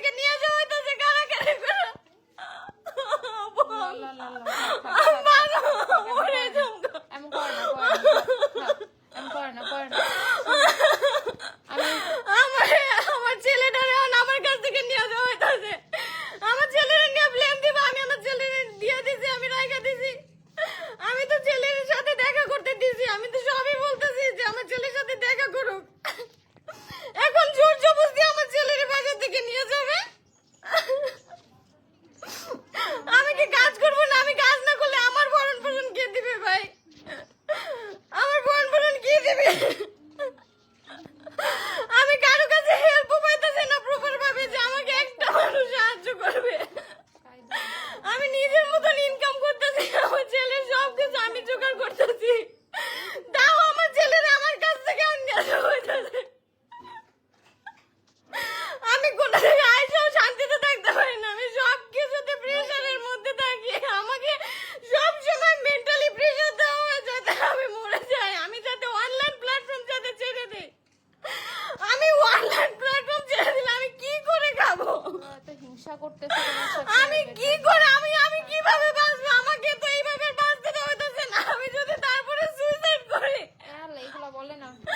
থেকে নিয়ে যাওয়া হইতাছে কারাগারে করে। আমার ছেলেটারে আমার কাছ থেকে নিয়ে যাওয়া হইতাছে। আমার ছেলের নিয়ে ব্লেম দিবা, আমি আমার ছেলের দিয়ে দিছি, আমি রাইখা দিছি। আমি তো ছেলের সাথে দেখা করতে দিছি, আমি তো সবই বলতেছি যে আমার ছেলের সাথে দেখা করুক। এখন জোর জবরদস্তি আমার ছেলের বাসা থেকে নিয়ে যাবে। আমি কি কাজ করবো না? আমি কাজ না করলে আমার ভরণ পোষণ কে দিবে ভাই? আমার ভরণ পোষণ কে দিবে? আমি কারো কাছে হেল্প পাইতেছি না প্রপার ভাবে যে আমাকে একটা মানুষ সাহায্য করবে। আমি নিজের মতন ইনকাম করতেছি, আমার ছেলের সব কিছু আমি জোগাড় করতেছি, তাও আমার ছেলের আমার কাছ থেকে নিয়ে যাওয়া হইতেছে। আমি কোথা থেকে আইসাও শান্তিতে থাকতে পারি না, আমি সব কিছুতে প্রেশারের মধ্যে থাকি। আমাকে সব সময় মেন্টালি প্রেশার দেওয়া হয় যাতে আমি মরে যাই, আমি যাতে অনলাইন প্ল্যাটফর্ম যাতে ছেড়ে দিই। আমি অনলাইন প্ল্যাটফর্ম ছেড়ে দিলে আমি কি করে খাবো? হিংসা করতেছে আমি কি